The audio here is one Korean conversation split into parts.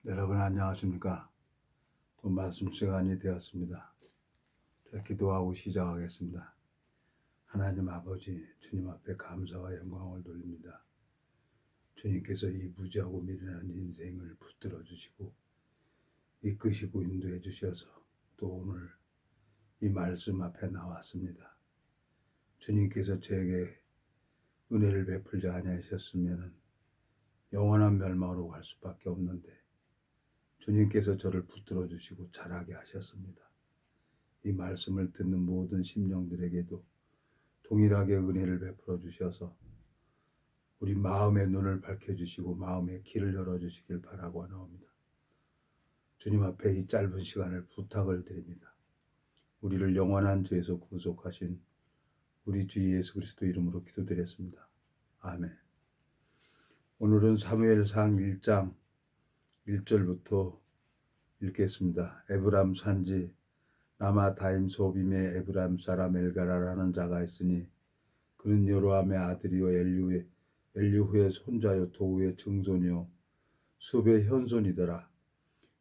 여러분 안녕하십니까? 또 말씀 시간이 되었습니다. 기도하고 시작하겠습니다. 하나님 아버지, 주님 앞에 감사와 영광을 돌립니다. 주님께서 이 무지하고 미련한 인생을 붙들어 주시고 이끄시고 인도해 주셔서 또 오늘 이 말씀 앞에 나왔습니다. 주님께서 저에게 은혜를 베풀지 아니하셨으면 영원한 멸망으로 갈 수밖에 없는데 주님께서 저를 붙들어 주시고 자라게 하셨습니다. 이 말씀을 듣는 모든 심령들에게도 동일하게 은혜를 베풀어 주셔서 우리 마음의 눈을 밝혀주시고 마음의 길을 열어주시길 바라고 하나옵니다. 주님 앞에 이 짧은 시간을 부탁을 드립니다. 우리를 영원한 죄에서 구속하신 우리 주 예수 그리스도 이름으로 기도드렸습니다. 아멘. 오늘은 사무엘상 1장 1절부터 읽겠습니다. 에브람 산지 라마다임 소빔의 에브람 사람 엘가라라는 자가 있으니 그는 여로함의 아들이요 엘리후의 손자요 도우의 증손이요 숲의 현손이더라.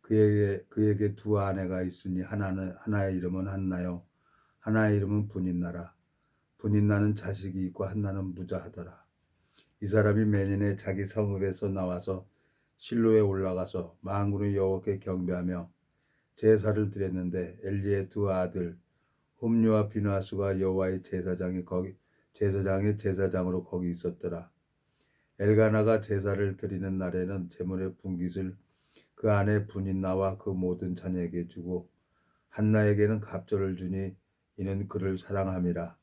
그에게 두 아내가 있으니 하나의 이름은 한나요 하나의 이름은 분인나라. 분인나는 자식이 있고 한나는 무자하더라. 이 사람이 매년에 자기 성읍에서 나와서 실로에 올라가서 만군의 여호와께 경배하며 제사를 드렸는데 엘리의 두 아들 홈류와 비누아스가 여호와의 제사장으로 거기 있었더라. 엘가나가 제사를 드리는 날에는 제물의 분깃을 그 아내 분인나와 그 모든 자녀에게 주고 한나에게는 갑절을 주니 이는 그를 사랑함이라.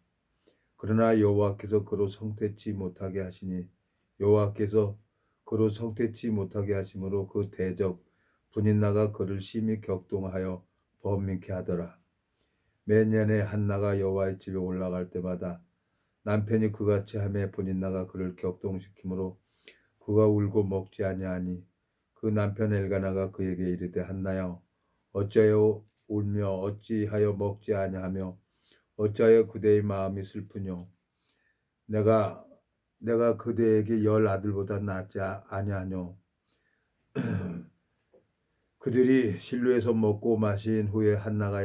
그러나 여호와께서 그로 성태치 못하게 하시니 여호와께서 그로 성태치 못하게 하심으로 그 대적 분인나가 그를 심히 격동하여 번민케 하더라. 매년에 한나가 여호와의 집에 올라갈 때마다 남편이 그같이 하매 분인나가 그를 격동시키므로 그가 울고 먹지 아니하니 그 남편 엘가나가 그에게 이르되 한나여 어찌하여 울며 어찌하여 먹지 아니하며 어찌하여 그대의 마음이 슬프뇨. 내가 그대에게 10 아들보다 낫지 아니하뇨. 그들이 실로에서 먹고 마신 후에 한나가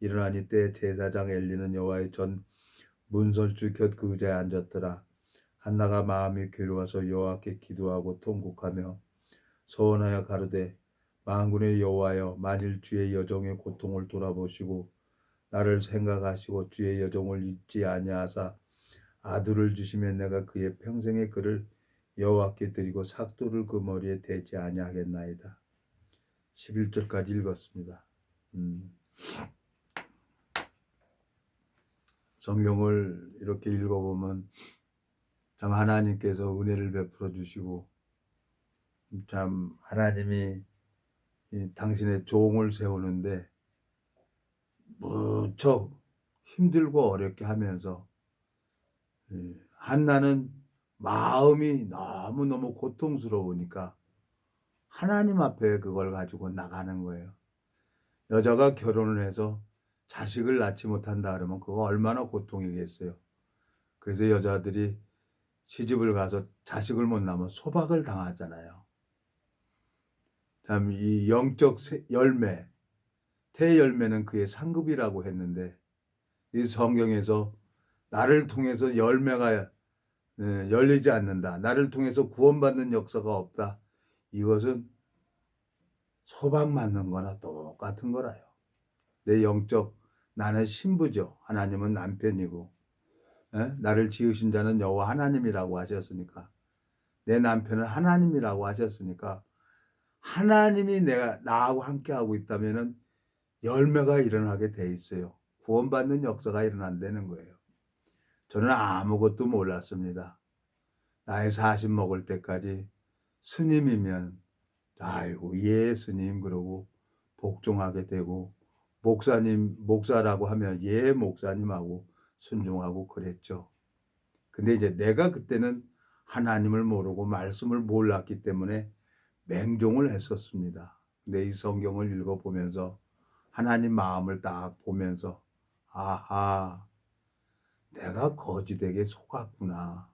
일어나니 때 제사장 엘리는 여호와의 전 문설주 곁 그 의자에 앉았더라. 한나가 마음이 괴로워서 여호와께 기도하고 통곡하며 서원하여 가로되 만군의 여호와여 만일 주의 여종의 고통을 돌아보시고 나를 생각하시고 주의 여종을 잊지 아니하사 아들을 주시면 내가 그의 평생의 그를 여호와께 드리고 삭도를 그 머리에 대지 아니하겠나이다. 11절까지 읽었습니다. 성경을 이렇게 읽어보면 참 하나님께서 은혜를 베풀어 주시고 참 하나님이 당신의 종을 세우는데 무척 힘들고 어렵게 하면서 한나는 마음이 너무너무 고통스러우니까 하나님 앞에 그걸 가지고 나가는 거예요. 여자가 결혼을 해서 자식을 낳지 못한다 그러면 그거 얼마나 고통이겠어요. 그래서 여자들이 시집을 가서 자식을 못 낳으면 소박을 당하잖아요. 참 이 영적 열매, 태열매는 그의 상급이라고 했는데 이 성경에서 나를 통해서 열매가 열리지 않는다. 나를 통해서 구원받는 역사가 없다. 이것은 소박 맞는 거나 똑같은 거라요. 내 영적 나는 신부죠. 하나님은 남편이고 나를 지으신 자는 여호와 하나님이라고 하셨으니까 내 남편은 하나님이라고 하셨으니까 하나님이 나하고 함께하고 있다면 열매가 일어나게 돼 있어요. 구원받는 역사가 일어난다는 거예요. 저는 아무것도 몰랐습니다. 나이 40 먹을 때까지 스님이면 아이고 예 스님 그러고 복종하게 되고 목사라고 하면 예 목사님하고 순종하고 그랬죠. 근데 이제 내가 그때는 하나님을 모르고 말씀을 몰랐기 때문에 맹종을 했었습니다. 근데 이 성경을 읽어보면서 하나님 마음을 딱 보면서 아하 내가 거짓에게 속았구나.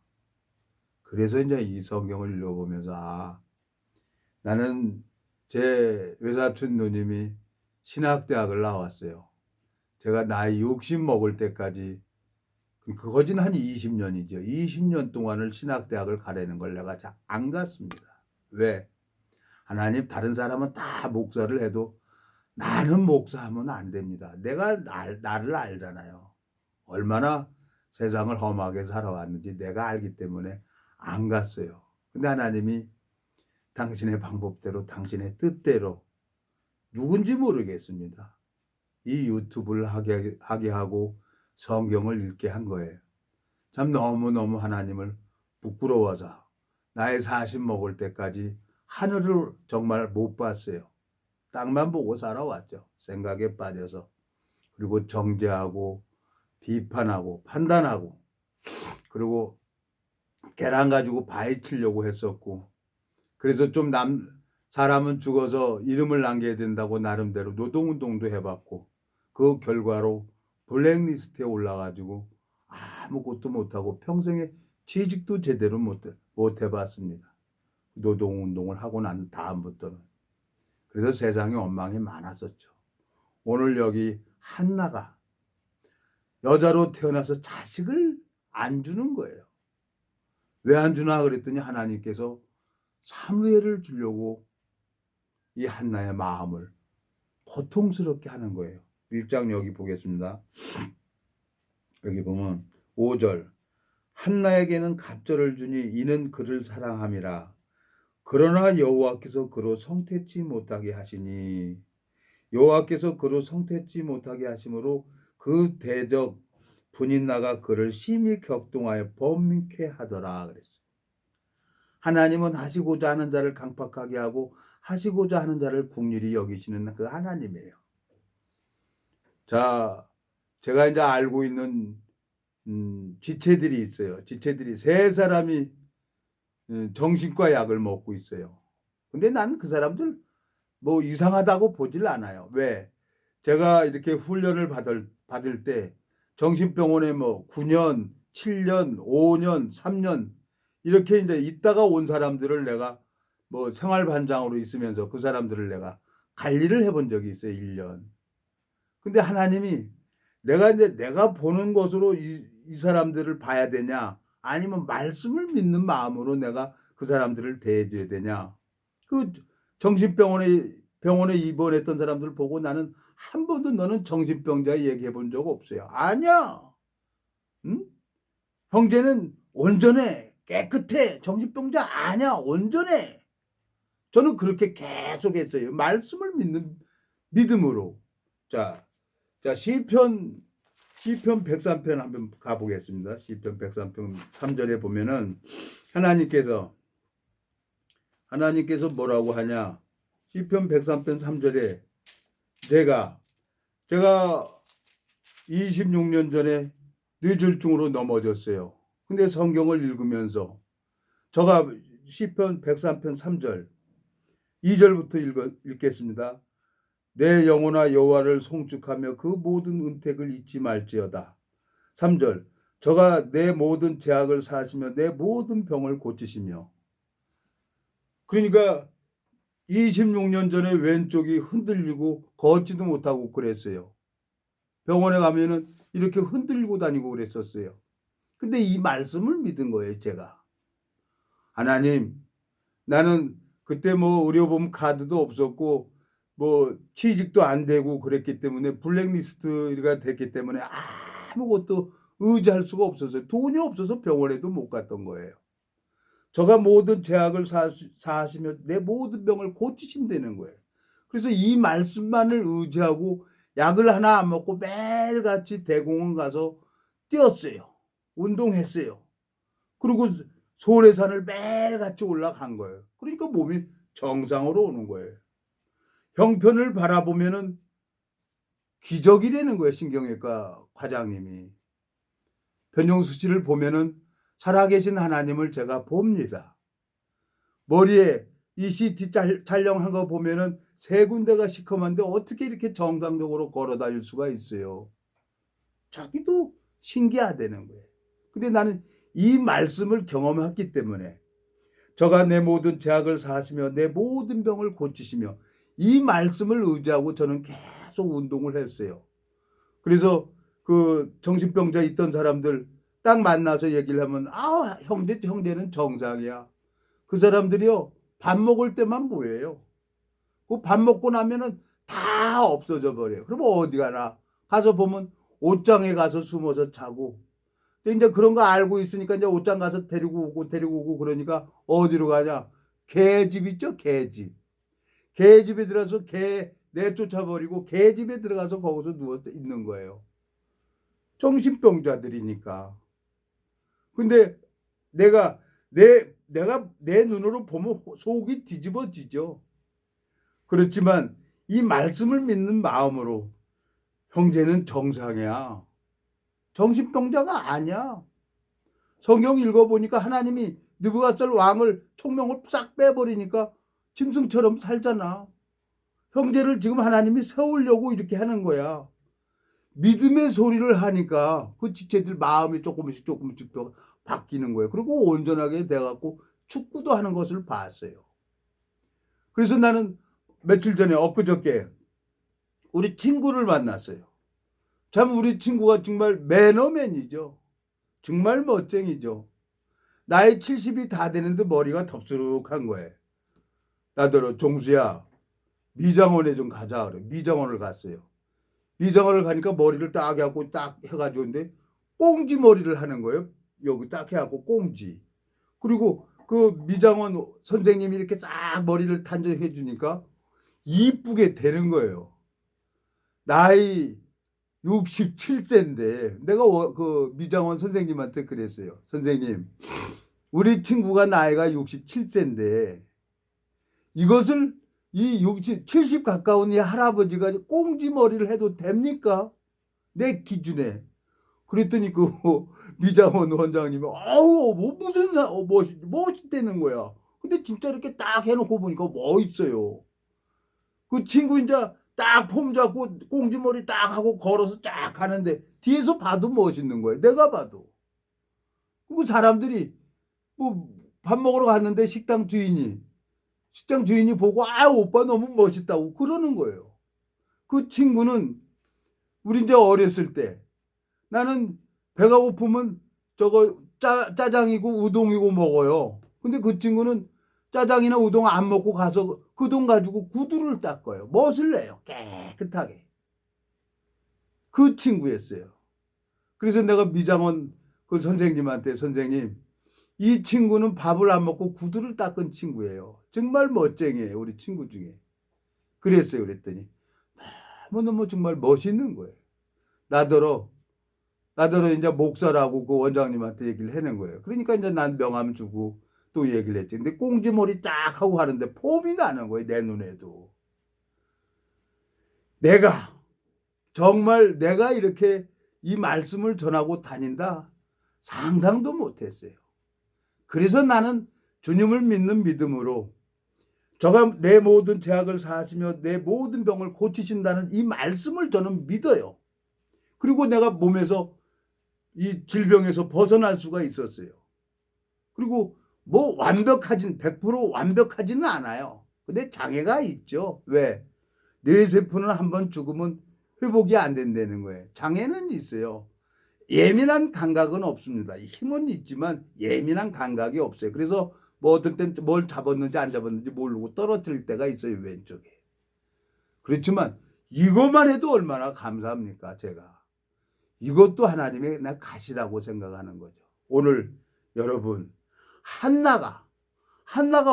그래서 이제 이 성경을 읽어보면서 나는 제 외사촌 누님이 신학대학을 나왔어요. 제가 나이 60 먹을 때까지, 그거진 한 20년이죠. 20년 동안을 신학대학을 가라는 걸 내가 잘 안 갔습니다. 왜? 하나님, 다른 사람은 다 목사를 해도 나는 목사하면 안 됩니다. 내가 나를 알잖아요. 얼마나 세상을 험하게 살아왔는지 내가 알기 때문에 안 갔어요. 근데 하나님이 당신의 방법대로, 당신의 뜻대로, 누군지 모르겠습니다, 이 유튜브를 하게 하고 성경을 읽게 한 거예요. 참 너무너무 하나님을 부끄러워서 나이 40 먹을 때까지 하늘을 정말 못 봤어요. 땅만 보고 살아왔죠. 생각에 빠져서. 그리고 정죄하고 비판하고 판단하고, 그리고 계란 가지고 바위 치려고 했었고, 그래서 좀 사람은 죽어서 이름을 남겨야 된다고 나름대로 노동운동도 해봤고, 그 결과로 블랙리스트에 올라가지고 아무것도 못하고 평생에 취직도 제대로 못 해봤습니다. 노동운동을 하고 난 다음부터는. 그래서 세상에 원망이 많았었죠. 오늘 여기 한나가 여자로 태어나서 자식을 안 주는 거예요. 왜 안 주나 그랬더니 하나님께서 사무엘을 주려고 이 한나의 마음을 고통스럽게 하는 거예요. 1장 여기 보겠습니다. 여기 보면 5절, 한나에게는 갑절을 주니 이는 그를 사랑함이라. 그러나 여호와께서 그로 성태치 못하게 하시니, 여호와께서 그로 성태치 못하게 하심으로 그 대적 분인나가 그를 심히 격동하여 범케 하더라 그랬어요. 하나님은 하시고자 하는 자를 강팍하게 하고 하시고자 하는 자를 긍휼히 여기시는 그 하나님이에요. 자, 제가 이제 알고 있는 지체들이 있어요. 지체들이 세 사람이 정신과 약을 먹고 있어요. 근데 난 그 사람들 뭐 이상하다고 보질 않아요. 왜? 제가 이렇게 훈련을 받을 때 정신병원에 뭐 9년, 7년, 5년, 3년 이렇게 이제 있다가 온 사람들을 내가 뭐 생활반장으로 있으면서 그 사람들을 내가 관리를 해본 적이 있어요. 1년. 근데 하나님이 내가 보는 것으로 이 사람들을 봐야 되냐, 아니면 말씀을 믿는 마음으로 내가 그 사람들을 대해줘야 되냐. 그 병원에 입원했던 사람들 보고 나는 한 번도 너는 정신병자 얘기해 본 적 없어요. 아니야. 응? 형제는 온전해. 깨끗해. 정신병자 아니야. 온전해. 저는 그렇게 계속 했어요. 말씀을 믿는 믿음으로. 자, 시편 103편 한번 가보겠습니다. 시편 103편 3절에 보면은 하나님께서 뭐라고 하냐? 시편 103편 3절에 제가 26년 전에 뇌졸중으로 넘어졌어요. 근데 성경을 읽으면서 제가 시편 103편 3절 2절부터 읽겠습니다. 내 영혼아 여호와를 송축하며 그 모든 은택을 잊지 말지어다. 3절, 저가 내 모든 죄악을 사하시며 내 모든 병을 고치시며. 그러니까 26년 전에 왼쪽이 흔들리고 걷지도 못하고 그랬어요. 병원에 가면은 이렇게 흔들고 다니고 그랬었어요. 근데 이 말씀을 믿은 거예요, 제가. 하나님, 나는 그때 뭐 의료보험 카드도 없었고 뭐 취직도 안 되고 그랬기 때문에 블랙리스트가 됐기 때문에 아무것도 의지할 수가 없었어요. 돈이 없어서 병원에도 못 갔던 거예요. 저가 모든 죄악을 사하시며 내 모든 병을 고치신다는 거예요. 그래서 이 말씀만을 의지하고 약을 하나 안 먹고 매일같이 대공원 가서 뛰었어요. 운동했어요. 그리고 소래산을 매일같이 올라간 거예요. 그러니까 몸이 정상으로 오는 거예요. 형편을 바라보면은 기적이라는 거예요. 신경외과 과장님이. 변종수 씨를 보면은 살아계신 하나님을 제가 봅니다. 머리에 이 CT 촬영한 거 보면은 세 군데가 시커먼데 어떻게 이렇게 정상적으로 걸어 다닐 수가 있어요. 자기도 신기하다는 거예요. 근데 나는 이 말씀을 경험했기 때문에 저가 내 모든 죄악을 사하시며 내 모든 병을 고치시며, 이 말씀을 의지하고 저는 계속 운동을 했어요. 그래서 그 정신병자 있던 사람들 딱 만나서 얘기를 하면, 아, 형제는 정상이야. 그 사람들이요, 밥 먹을 때만 보여요. 그 밥 먹고 나면은 다 없어져 버려요. 그러면 어디 가나? 가서 보면 옷장에 가서 숨어서 자고. 근데 이제 그런 거 알고 있으니까 이제 옷장 가서 데리고 오고 그러니까 어디로 가냐? 개집 있죠? 개집. 개집에 들어가서 개 내쫓아버리고 개집에 들어가서 거기서 누워 있는 거예요. 정신병자들이니까. 근데 내가 내 눈으로 보면 속이 뒤집어지죠. 그렇지만 이 말씀을 믿는 마음으로, 형제는 정상이야, 정신병자가 아니야. 성경 읽어보니까 하나님이 느부갓살 왕을 총명을 싹 빼버리니까 짐승처럼 살잖아. 형제를 지금 하나님이 세우려고 이렇게 하는 거야. 믿음의 소리를 하니까 그 지체들 마음이 조금씩 바뀌는 거예요. 그리고 온전하게 돼갖고 축구도 하는 것을 봤어요. 그래서 나는 며칠 전에 엊그저께 우리 친구를 만났어요. 참 우리 친구가 정말 매너맨이죠. 정말 멋쟁이죠. 나이 70이 다 되는데 머리가 덥수룩한 거예요. 나더러 종수야, 미장원에 좀 가자 그래. 미장원을 갔어요. 미장원을 가니까 머리를 딱 해갖고 딱 해가지고 근데 꽁지 머리를 하는 거예요. 여기 딱 해갖고 꽁지. 그리고 그 미장원 선생님이 이렇게 싹 머리를 단정해 주니까 이쁘게 되는 거예요. 나이 67세인데 내가 그 미장원 선생님한테 그랬어요. 선생님, 우리 친구가 나이가 67세인데 이것을 이 60, 70 가까운 이 할아버지가 꽁지 머리를 해도 됩니까? 내 기준에. 그랬더니 그 미장원 원장님이 아우 뭐 무슨 멋있다는 거야. 근데 진짜 이렇게 딱 해놓고 보니까 멋있어요. 그 친구 이제 딱 폼 잡고 꽁지머리 딱 하고 걸어서 쫙 가는데 뒤에서 봐도 멋있는 거예요. 내가 봐도. 그 사람들이 뭐 밥 먹으러 갔는데 식당 주인이 보고 아 오빠 너무 멋있다고 그러는 거예요. 그 친구는 우리 이제 어렸을 때 나는 배가 고프면 저거 짜장이고 우동이고 먹어요. 근데 그 친구는 짜장이나 우동 안 먹고 가서 그 돈 가지고 구두를 닦아요. 멋을 내요. 깨끗하게. 그 친구였어요. 그래서 내가 미장원 그 선생님한테, 선생님, 이 친구는 밥을 안 먹고 구두를 닦은 친구예요. 정말 멋쟁이에요. 우리 친구 중에. 그랬어요. 그랬더니 너무 정말 멋있는 거예요. 나더러 이제 목사라고 그 원장님한테 얘기를 해낸 거예요. 그러니까 이제 난 명함 주고 또 얘기를 했지. 근데 꽁지머리 딱 하고 하는데 폼이 나는 거예요. 내 눈에도. 정말 내가 이렇게 이 말씀을 전하고 다닌다 상상도 못했어요. 그래서 나는 주님을 믿는 믿음으로 저가 내 모든 죄악을 사하시며 내 모든 병을 고치신다는 이 말씀을 저는 믿어요. 그리고 내가 몸에서 이 질병에서 벗어날 수가 있었어요. 그리고 뭐 100% 완벽하지는 않아요. 근데 장애가 있죠. 왜? 뇌세포는 한번 죽으면 회복이 안 된다는 거예요. 장애는 있어요. 예민한 감각은 없습니다. 힘은 있지만 예민한 감각이 없어요. 그래서 뭐 어떨 땐 뭘 잡았는지 안 잡았는지 모르고 떨어뜨릴 때가 있어요. 왼쪽에. 그렇지만 이것만 해도 얼마나 감사합니까? 제가. 이것도 하나님의 나 가시라고 생각하는 거죠. 오늘 여러분, 한나가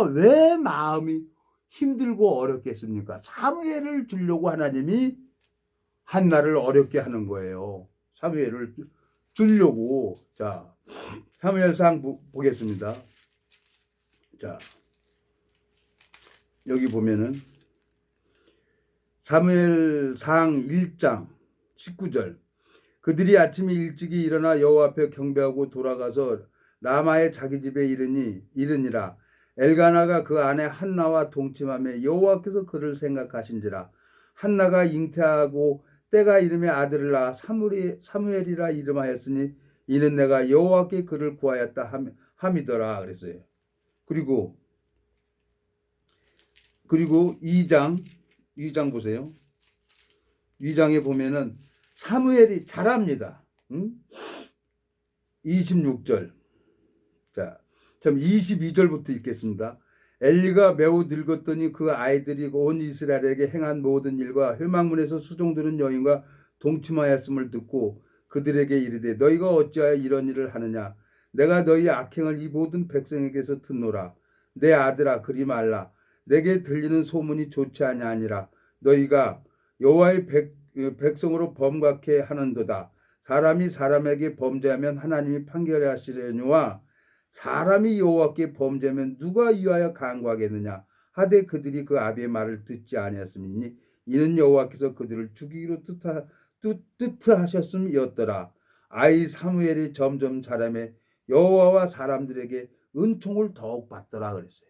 왜 마음이 힘들고 어렵겠습니까? 사무엘을 주려고 하나님이 한나를 어렵게 하는 거예요. 사무엘을 주려고. 자, 사무엘상 보겠습니다. 자, 여기 보면은 사무엘상 1장 19절. 그들이 아침에 일찍이 일어나 여호와 앞에 경배하고 돌아가서 라마의 자기 집에 이르니라. 엘가나가 그 아내 한나와 동침하며 여호와께서 그를 생각하신지라. 한나가 잉태하고 때가 이름에 아들을 낳아 사무엘이라 이름하였으니 이는 내가 여호와께 그를 구하였다 함이더라 그랬어요. 그리고 2장 보세요. 2장에 보면은 사무엘이 잘합니다. 26절. 자, 참 22절부터 읽겠습니다. 엘리가 매우 늙었더니 그 아이들이 온 이스라엘에게 행한 모든 일과 회막문에서 수종드는 여인과 동침하였음을 듣고 그들에게 이르되 너희가 어찌하여 이런 일을 하느냐. 내가 너희 악행을 이 모든 백성에게서 듣노라. 내 아들아 그리 말라. 내게 들리는 소문이 좋지 아니하니라. 너희가 여호와의 백성으로 범각해 하는도다. 사람이 사람에게 범죄하면 하나님이 판결하시려니와 사람이 여호와께 범죄하면 누가 이하여 간구하겠느냐. 하되 그들이 그 아비의 말을 듣지 아니하였음이니 이는 여호와께서 그들을 죽이기로 뜻하셨음이었더라. 아이 사무엘이 점점 자라매 여호와와 사람들에게 은총을 더욱 받더라 그랬어요.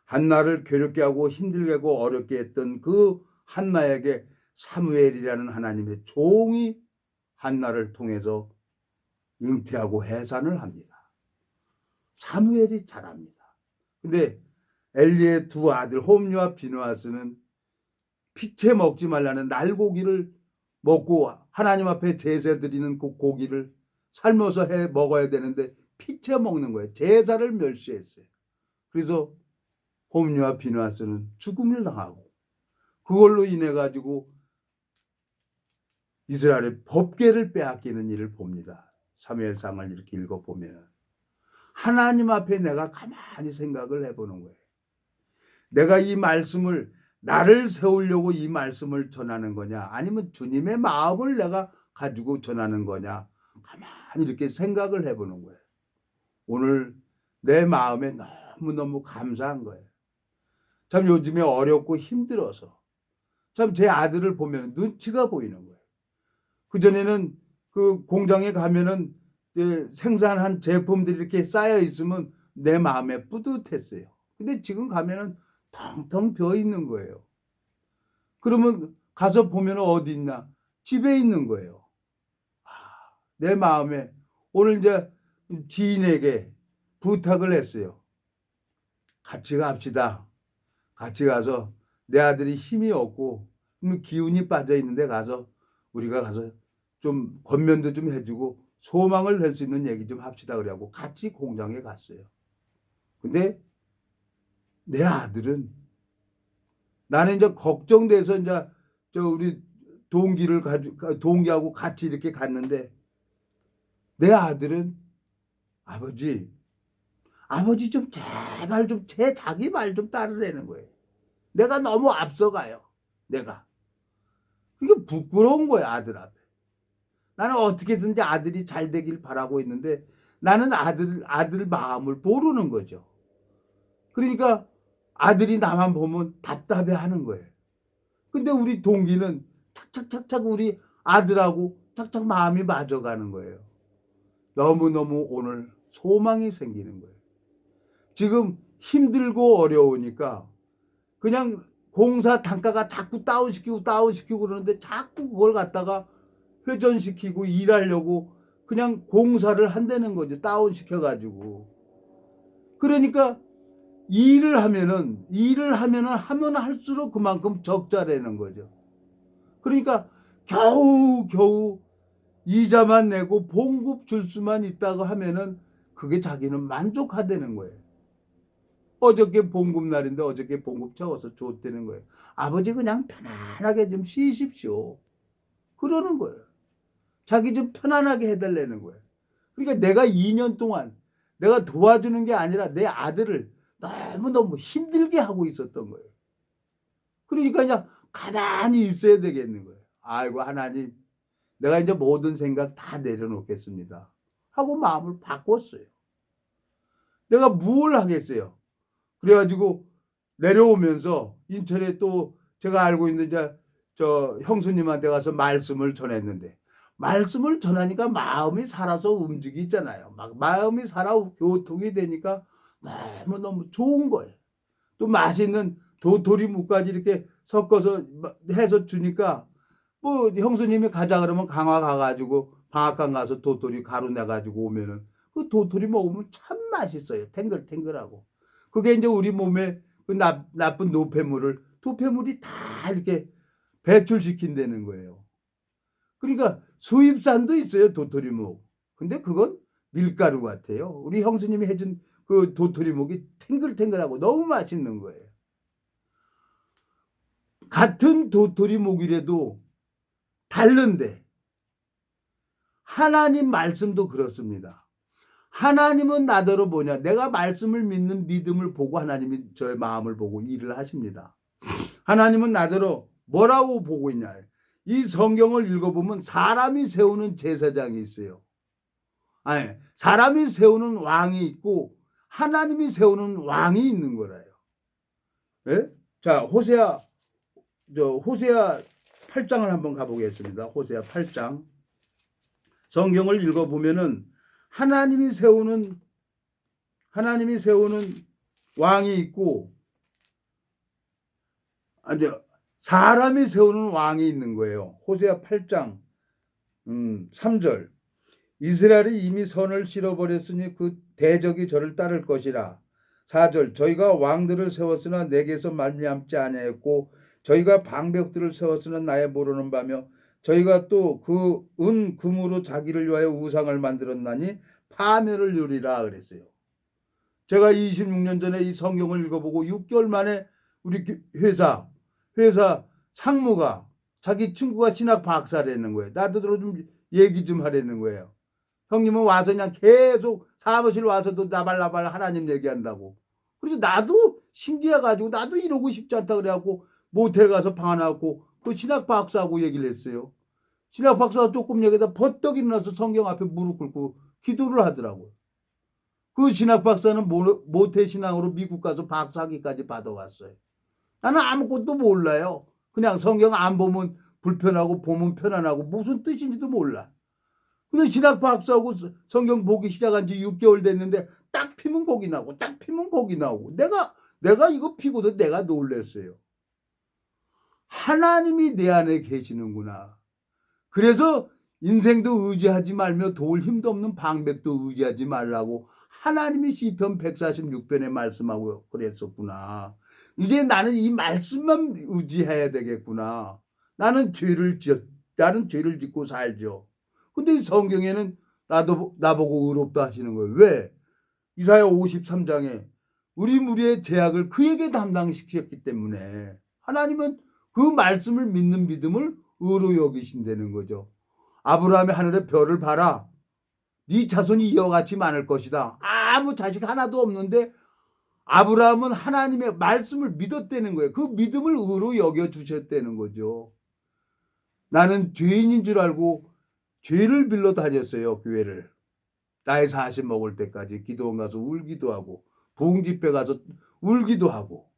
한나를 괴롭게 하고 힘들게 하고 어렵게 했던 그 한나에게 사무엘이라는 하나님의 종이 한나를 통해서 잉태하고 해산을 합니다. 사무엘이 잘합니다. 근데 엘리의 두 아들 홈리와 비느하스는 피채 먹지 말라는 날고기를 먹고 하나님 앞에 제사 드리는 그 고기를 삶아서 해 먹어야 되는데 피채 먹는 거예요. 제사를 멸시했어요. 그래서 홈리와 비느하스는 죽음을 당하고 그걸로 인해 가지고 이스라엘의 법궤를 빼앗기는 일을 봅니다. 사무엘상을 이렇게 읽어보면 하나님 앞에 내가 가만히 생각을 해보는 거예요. 내가 이 말씀을 나를 세우려고 이 말씀을 전하는 거냐 아니면 주님의 마음을 내가 가지고 전하는 거냐 가만히 이렇게 생각을 해보는 거예요. 오늘 내 마음에 너무너무 감사한 거예요. 참 요즘에 어렵고 힘들어서 참 제 아들을 보면 눈치가 보이는 거예요. 그전에는 그 공장에 가면은 생산한 제품들이 이렇게 쌓여 있으면 내 마음에 뿌듯했어요. 근데 지금 가면은 텅텅 비어 있는 거예요. 그러면 가서 보면 어디 있나? 집에 있는 거예요. 내 마음에 오늘 이제 지인에게 부탁을 했어요. 같이 갑시다. 같이 가서 내 아들이 힘이 없고 기운이 빠져 있는데 가서 우리가 가서 좀 권면도 좀 해주고 소망을 낼 수 있는 얘기 좀 합시다 그래갖고 같이 공장에 갔어요. 근데 내 아들은 나는 이제 걱정돼서 이제 우리 동기하고 같이 이렇게 갔는데 내 아들은 아버지 좀 제발 좀 자기 말 좀 따르라는 거예요. 내가 너무 앞서가요. 내가. 그게 부끄러운 거야 아들 앞에. 나는 어떻게든지 아들이 잘 되길 바라고 있는데 나는 아들 마음을 모르는 거죠. 그러니까 아들이 나만 보면 답답해 하는 거예요. 근데 우리 동기는 착착착착 우리 아들하고 착착 마음이 맞아가는 거예요. 너무너무 오늘 소망이 생기는 거예요. 지금 힘들고 어려우니까 그냥 공사 단가가 자꾸 다운시키고 그러는데 자꾸 그걸 갖다가 회전시키고 일하려고 그냥 공사를 한다는 거죠. 다운시켜가지고. 그러니까 일을 하면 할수록 그만큼 적자라는 거죠. 그러니까 겨우 이자만 내고 봉급 줄 수만 있다고 하면은 그게 자기는 만족하다는 거예요. 어저께 봉급 날인데 어저께 봉급 적어서 줬다는 거예요. 아버지 그냥 편안하게 좀 쉬십시오. 그러는 거예요. 자기 좀 편안하게 해달라는 거예요. 그러니까 내가 2년 동안 내가 도와주는 게 아니라 내 아들을 너무너무 힘들게 하고 있었던 거예요. 그러니까 그냥 가만히 있어야 되겠는 거예요. 아이고 하나님 내가 이제 모든 생각 다 내려놓겠습니다 하고 마음을 바꿨어요. 내가 뭘 하겠어요. 그래가지고 내려오면서 인천에 또 제가 알고 있는 저 형수님한테 가서 말씀을 전했는데 말씀을 전하니까 마음이 살아서 움직이잖아요. 막 마음이 살아 교통이 되니까 너무너무 좋은 거예요. 또 맛있는 도토리 묵까지 이렇게 섞어서 해서 주니까 뭐 형수님이 가자 그러면 강화 가가지고 방앗간 가서 도토리 가루 내가지고 오면은 그 도토리 먹으면 참 맛있어요. 탱글탱글하고. 그게 이제 우리 몸에 그 나쁜 노폐물이 다 이렇게 배출시킨다는 거예요. 그러니까 수입산도 있어요, 도토리묵. 근데 그건 밀가루 같아요. 우리 형수님이 해준 그 도토리묵이 탱글탱글하고 너무 맛있는 거예요. 같은 도토리묵이라도 다른데 하나님 말씀도 그렇습니다. 하나님은 나더러 뭐냐, 내가 말씀을 믿는 믿음을 보고 하나님이 저의 마음을 보고 일을 하십니다. 하나님은 나더러 뭐라고 보고 있냐, 이 성경을 읽어보면 사람이 세우는 제사장이 있어요. 아니, 사람이 세우는 왕이 있고 하나님이 세우는 왕이 있는 거라요. 예? 자, 호세아 8장을 한번 가보겠습니다. 호세아 8장. 성경을 읽어보면은 하나님이 세우는 왕이 있고, 아니, 사람이 세우는 왕이 있는 거예요. 호세아 8장 3절. 이스라엘이 이미 선을 실어버렸으니 그 대적이 저를 따를 것이라. 4절. 저희가 왕들을 세웠으나 내게서 말미암지 아니하였고 저희가 방백들을 세웠으나 나의 모르는 바며 저희가 또 그 금으로 자기를 위하여 우상을 만들었나니 파멸을 누리라 그랬어요. 제가 26년 전에 이 성경을 읽어보고 6개월 만에 우리 회사 상무가 자기 친구가 신학 박사라는 거예요. 나도 좀 얘기 좀 하라는 거예요. 형님은 와서 그냥 계속 사무실 와서도 나발나발 하나님 얘기한다고. 그래서 나도 신기해가지고 나도 이러고 싶지 않다 그래갖고 모텔 가서 방 하나 갖고 그 신학 박사하고 얘기를 했어요. 신학 박사가 조금 얘기하다 버떡 일어나서 성경 앞에 무릎 꿇고 기도를 하더라고요. 그 신학 박사는 모태 신앙으로 미국 가서 박사학위까지 받아왔어요. 나는 아무것도 몰라요. 그냥 성경 안 보면 불편하고 보면 편안하고 무슨 뜻인지도 몰라. 근데 신학 박사하고 성경 보기 시작한 지 6개월 됐는데 딱 피면 곡이 나오고 딱 피면 곡이 나오고 내가 이거 피고도 내가 놀랐어요. 하나님이 내 안에 계시는구나. 그래서 인생도 의지하지 말며 도울 힘도 없는 방백도 의지하지 말라고 하나님이 시편 146편에 말씀하고 그랬었구나. 이제 나는 이 말씀만 의지해야 되겠구나. 나는 죄를 짓고 살죠. 근데 이 성경에는 나보고 의롭다 하시는 거예요. 왜? 이사야 53장에 우리 무리의 죄악을 그에게 담당시켰기 때문에 하나님은 그 말씀을 믿는 믿음을 의로 여기신다는 거죠. 아브라함이 하늘의 별을 봐라. 네 자손이 이와 같이 많을 것이다. 아무 자식 하나도 없는데 아브라함은 하나님의 말씀을 믿었다는 거예요. 그 믿음을 의로 여겨주셨다는 거죠. 나는 죄인인 줄 알고 죄를 빌러 다녔어요. 교회를. 나이 40 먹을 때까지 기도원 가서 울기도 하고 부흥집회 가서 울기도 하고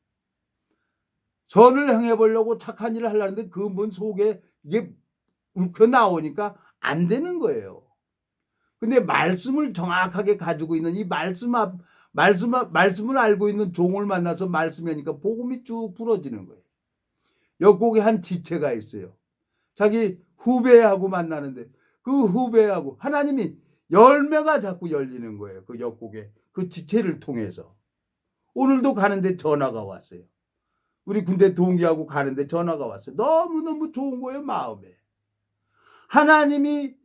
선을 행해보려고 착한 일을 하려는데 그 문 속에 이게 울켜 나오니까 안 되는 거예요. 근데 말씀을 정확하게 가지고 있는 이 말씀을 알고 있는 종을 만나서 말씀하니까 복음이 쭉 부러지는 거예요. 역곡에 한 지체가 있어요. 자기 후배하고 만나는데 그 후배하고 하나님이 열매가 자꾸 열리는 거예요. 그 역곡에 그 지체를 통해서. 오늘도 가는데 전화가 왔어요. 우리 군대 동기하고 가는데 전화가 왔어요. 너무너무 좋은 거예요, 마음에. 하나님이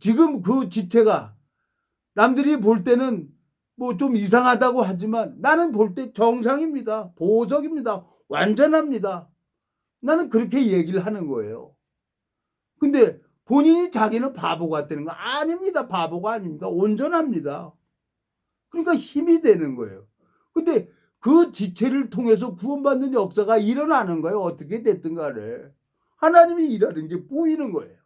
지금 그 지체가 남들이 볼 때는 뭐 좀 이상하다고 하지만 나는 볼 때 정상입니다. 보석입니다. 완전합니다. 나는 그렇게 얘기를 하는 거예요. 근데 본인이 자기는 바보 같다는 거 아닙니다. 바보가 아닙니다. 온전합니다. 그러니까 힘이 되는 거예요. 근데 그 지체를 통해서 구원받는 역사가 일어나는 거예요. 어떻게 됐든 간에. 하나님이 일하는 게 보이는 거예요.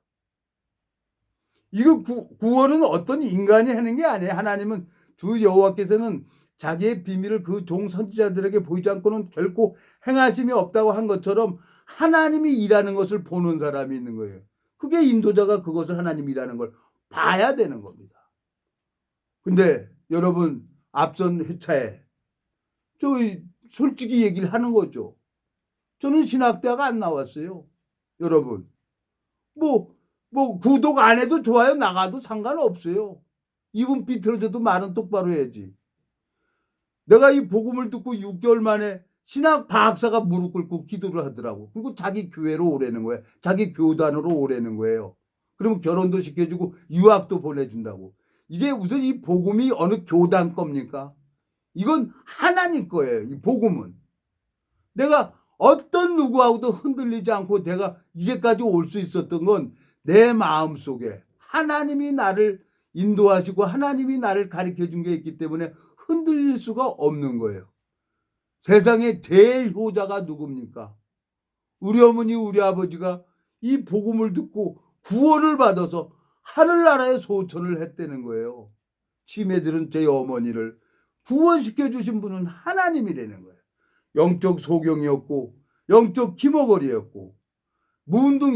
이거 구원은 어떤 인간이 하는 게 아니에요. 하나님은 주 여호와께서는 자기의 비밀을 그 종 선지자들에게 보이지 않고는 결코 행하심이 없다고 한 것처럼 하나님이 일하는 것을 보는 사람이 있는 거예요. 그게 인도자가 그것을 하나님이 일하는 걸 봐야 되는 겁니다. 근데 여러분 앞선 회차에 저 솔직히 얘기를 하는 거죠. 저는 신학대학 안 나왔어요. 여러분 뭐 구독 안 해도 좋아요. 나가도 상관없어요. 이분 비틀어져도 말은 똑바로 해야지. 내가 이 복음을 듣고 6개월 만에 신학 박사가 무릎 꿇고 기도를 하더라고. 그리고 자기 교회로 오라는 거예요. 자기 교단으로 오라는 거예요. 그러면 결혼도 시켜주고 유학도 보내준다고. 이게 우선 이 복음이 어느 교단 겁니까? 이건 하나님 거예요. 이 복음은. 내가 어떤 누구하고도 흔들리지 않고 내가 이제까지 올 수 있었던 건 내 마음속에 하나님이 나를 인도하시고 하나님이 나를 가르쳐 준 게 있기 때문에 흔들릴 수가 없는 거예요. 세상의 제일 효자가 누굽니까? 우리 어머니 우리 아버지가 이 복음을 듣고 구원을 받아서 하늘나라에 소천을 했다는 거예요. 치매들은 제 어머니를 구원시켜 주신 분은 하나님이라는 거예요. 영적 소경이었고 영적 기머거리였고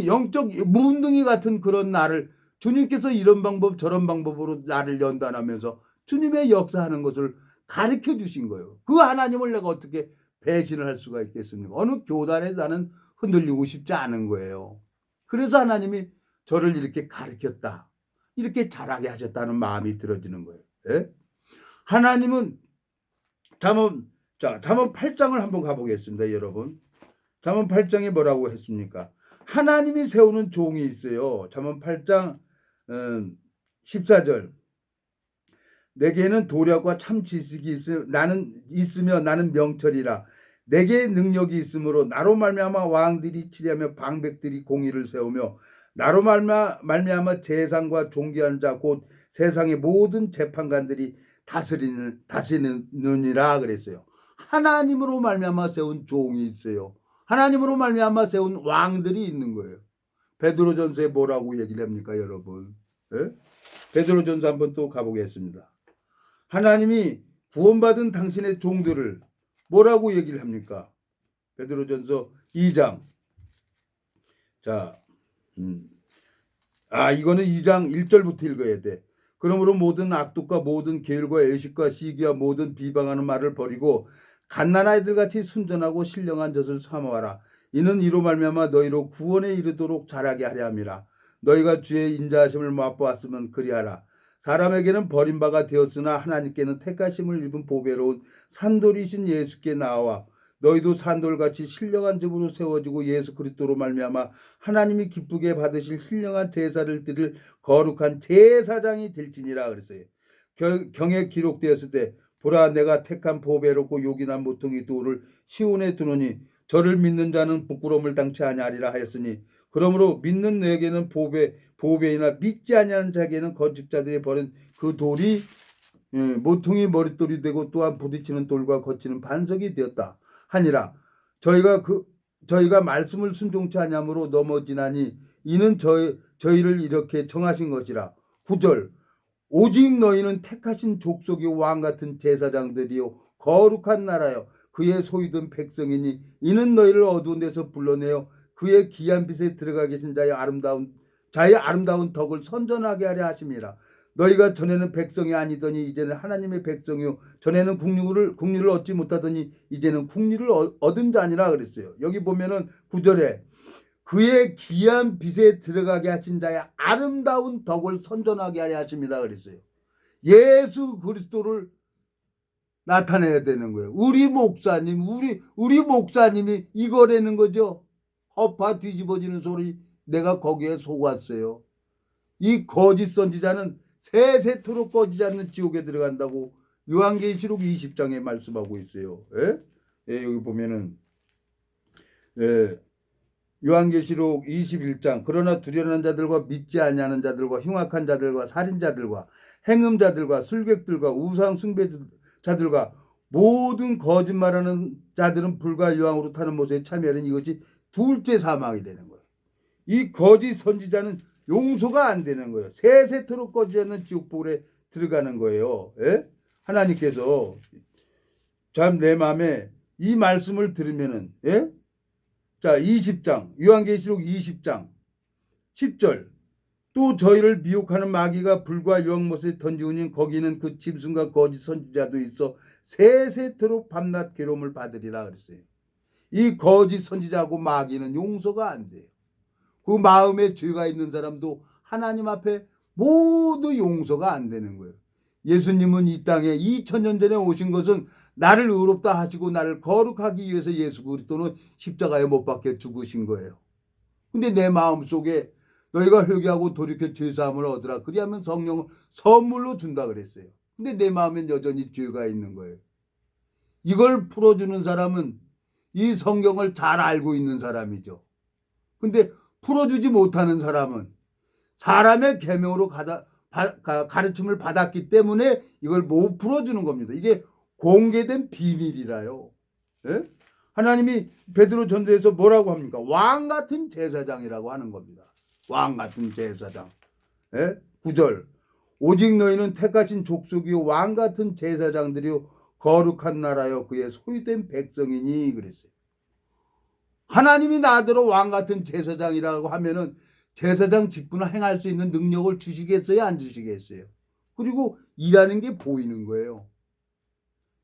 영적 무운둥이 같은 그런 나를 주님께서 이런 방법 저런 방법으로 나를 연단하면서 주님의 역사하는 것을 가르쳐 주신 거예요. 그 하나님을 내가 어떻게 배신을 할 수가 있겠습니까? 어느 교단에 나는 흔들리고 싶지 않은 거예요. 그래서 하나님이 저를 이렇게 가르쳤다. 이렇게 잘하게 하셨다는 마음이 들어지는 거예요. 예? 하나님은 잠언 8장을 한번 가보겠습니다. 여러분. 잠언 8장에 뭐라고 했습니까? 하나님이 세우는 종이 있어요. 잠언 8장 14절. 내게는 도력과 참 지식이 있으며 나는 명철이라. 내게 능력이 있으므로 나로 말미암아 왕들이 치리하며 방백들이 공의를 세우며 나로 말미암아 재상과 존귀한 자 곧 세상의 모든 재판관들이 다스리느니라 그랬어요. 하나님으로 말미암아 세운 종이 있어요. 하나님으로 말미암아 세운 왕들이 있는 거예요. 베드로전서에 뭐라고 얘기를 합니까, 여러분? 예? 베드로전서 한번 또 가보겠습니다. 하나님이 구원받은 당신의 종들을 뭐라고 얘기를 합니까? 베드로전서 2장. 자, 이거는 2장 1절부터 읽어야 돼. 그러므로 모든 악독과 모든 계율과 애식과 시기와 모든 비방하는 말을 버리고 갓난아이들같이 순전하고 신령한 젖을 사모하라. 이는 이로 말미암아 너희로 구원에 이르도록 자라게 하려 함이라. 너희가 주의 인자하심을 맛보았으면 그리하라. 사람에게는 버림바가 되었으나 하나님께는 택하심을 입은 보배로운 산돌이신 예수께 나와 너희도 산돌같이 신령한 집으로 세워지고 예수 그리스도로 말미암아 하나님이 기쁘게 받으실 신령한 제사를 드릴 거룩한 제사장이 될지니라 그랬어요. 경에 기록되었을 때 보라 내가 택한 보배롭고 요긴한 모퉁이 돌을 시온에 두노니 저를 믿는 자는 부끄러움을 당치 아니하리라 하였으니 그러므로 믿는 너에게는 보배이나 믿지 아니하는 자에게는 거짓자들이 버린 그 돌이 모퉁이 머릿돌이 되고 또한 부딪히는 돌과 거치는 반석이 되었다 하니라. 저희가 말씀을 순종치 아니함으로 넘어지나니 이는 저희를 이렇게 정하신 것이라. 9절 오직 너희는 택하신 족속의 왕같은 제사장들이요 거룩한 나라요 그의 소유된 백성이니 이는 너희를 어두운 데서 불러내어 그의 귀한 빛에 들어가 계신 자의 아름다운 덕을 선전하게 하려 하심이라. 너희가 전에는 백성이 아니더니 이제는 하나님의 백성이요 전에는 국류를 얻지 못하더니 이제는 국류를 얻은 자니라 그랬어요. 여기 보면은 9절에 그의 귀한 빛에 들어가게 하신 자의 아름다운 덕을 선전하게 하려 하십니다 그랬어요. 예수 그리스도를 나타내야 되는 거예요. 우리 목사님이 이거라는 거죠. 허파 뒤집어지는 소리 내가 거기에 속았어요. 이 거짓 선지자는 세세토록 꺼지지 않는 지옥에 들어간다고 요한계시록 20장에 말씀하고 있어요. 예? 예, 여기 보면은 요한계시록 21장 그러나 두려워하는 자들과 믿지 아니하는 자들과 흉악한 자들과 살인자들과 행음자들과 술객들과 우상 숭배자들과 모든 거짓말하는 자들은 불과 유황으로 타는 못에 참여하는 이것이 둘째 사망이 되는 거예요. 이 거짓 선지자는 용서가 안 되는 거예요. 세세토록 꺼지지 않는 지옥불에 들어가는 거예요. 예? 하나님께서 참 내 마음에 이 말씀을 들으면은 예? 자 20장 요한계시록 20장 10절 또 저희를 미혹하는 마귀가 불과 유황못에 던지우니 거기는 그 짐승과 거짓 선지자도 있어 세세토록 밤낮 괴로움을 받으리라 그랬어요. 이 거짓 선지자하고 마귀는 용서가 안 돼요. 그 마음에 죄가 있는 사람도 하나님 앞에 모두 용서가 안 되는 거예요. 예수님은 이 땅에 2000년 전에 오신 것은 나를 의롭다 하시고 나를 거룩하기 위해서 예수 그리스도는 십자가에 못 박혀 죽으신 거예요. 근데 내 마음속에 너희가 회개하고 돌이켜 죄사함을 얻으라 그리하면 성령을 선물로 준다 그랬어요. 근데 내 마음엔 여전히 죄가 있는 거예요. 이걸 풀어주는 사람은 이 성경을 잘 알고 있는 사람이죠. 근데 풀어주지 못하는 사람은 사람의 계명으로 가르침을 받았기 때문에 이걸 못 풀어주는 겁니다. 이게 공개된 비밀이라요. 예? 하나님이 베드로 전서에서 뭐라고 합니까? 왕 같은 제사장이라고 하는 겁니다. 왕 같은 제사장. 예? 9절. 오직 너희는 택하신 족속이요 왕 같은 제사장들이요 거룩한 나라여 그의 소유된 백성이니 그랬어요. 하나님이 나더러 왕 같은 제사장이라고 하면은 제사장 직분을 행할 수 있는 능력을 주시겠어요? 안 주시겠어요? 그리고 일하는 게 보이는 거예요.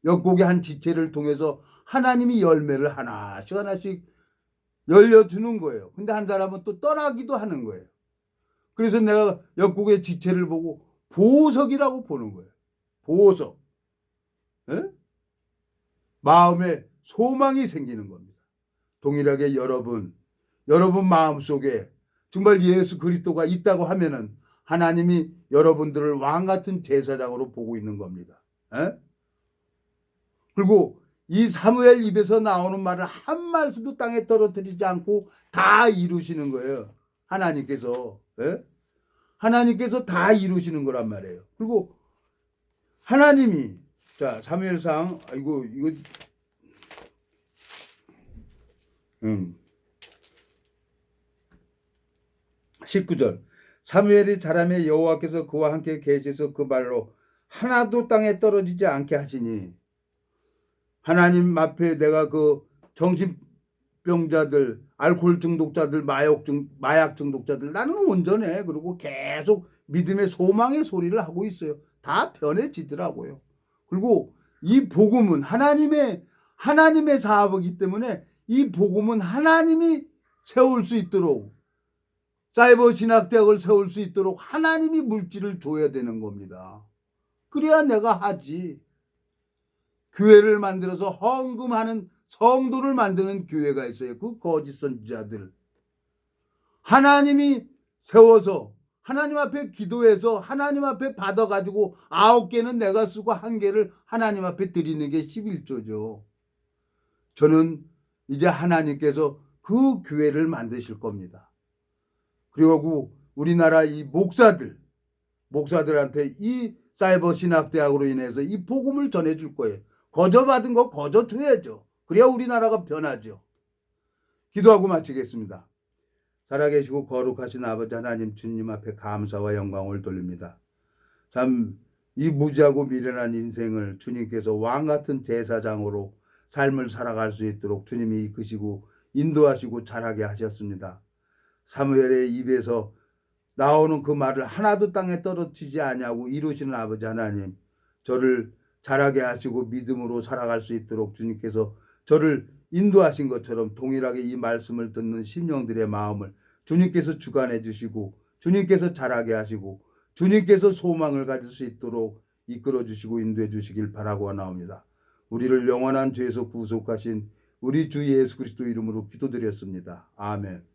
역곡의 한 지체를 통해서 하나님이 열매를 하나씩 열려주는 거예요. 근데 한 사람은 또 떠나기도 하는 거예요. 그래서 내가 역곡의 지체를 보고 보석이라고 보는 거예요. 보석. 에? 마음에 소망이 생기는 겁니다. 동일하게 여러분 마음속에 정말 예수 그리스도가 있다고 하면은 하나님이 여러분들을 왕 같은 제사장으로 보고 있는 겁니다. 에? 그리고 이 사무엘 입에서 나오는 말을 한 말씀도 땅에 떨어뜨리지 않고 다 이루시는 거예요. 하나님께서. 에? 하나님께서 다 이루시는 거란 말이에요. 그리고 하나님이 자 사무엘상 이거 19절 사무엘이 자라매 여호와께서 그와 함께 계셔서 그 말로 하나도 땅에 떨어지지 않게 하시니 하나님 앞에 내가 그 정신병자들 알코올 중독자들 마약 중독자들 나는 온전해. 그리고 계속 믿음의 소망의 소리를 하고 있어요. 다 변해지더라고요. 그리고 이 복음은 하나님의 사업이기 때문에 이 복음은 하나님이 세울 수 있도록 사이버 신학대학을 세울 수 있도록 하나님이 물질을 줘야 되는 겁니다. 그래야 내가 하지. 교회를 만들어서 헌금하는 성도를 만드는 교회가 있어요. 그 거짓 선지자들. 하나님이 세워서 하나님 앞에 기도해서 하나님 앞에 받아가지고 9개는 내가 쓰고 1개를 하나님 앞에 드리는 게 11조죠. 저는 이제 하나님께서 그 교회를 만드실 겁니다. 그리고 우리나라 이 목사들한테 이 사이버 신학대학으로 인해서 이 복음을 전해줄 거예요. 거저 받은 거 거저 줘야죠. 그래야 우리나라가 변하죠. 기도하고 마치겠습니다. 살아계시고 거룩하신 아버지 하나님 주님 앞에 감사와 영광을 돌립니다. 참 이 무지하고 미련한 인생을 주님께서 왕같은 제사장으로 삶을 살아갈 수 있도록 주님이 이끄시고 인도하시고 자라게 하셨습니다. 사무엘의 입에서 나오는 그 말을 하나도 땅에 떨어지지 아니하고 이루시는 아버지 하나님, 저를 자라게 하시고 믿음으로 살아갈 수 있도록 주님께서 저를 인도하신 것처럼 동일하게 이 말씀을 듣는 심령들의 마음을 주님께서 주관해 주시고 주님께서 자라게 하시고 주님께서 소망을 가질 수 있도록 이끌어 주시고 인도해 주시길 바라고 나옵니다. 우리를 영원한 죄에서 구속하신 우리 주 예수 그리스도 이름으로 기도드렸습니다. 아멘.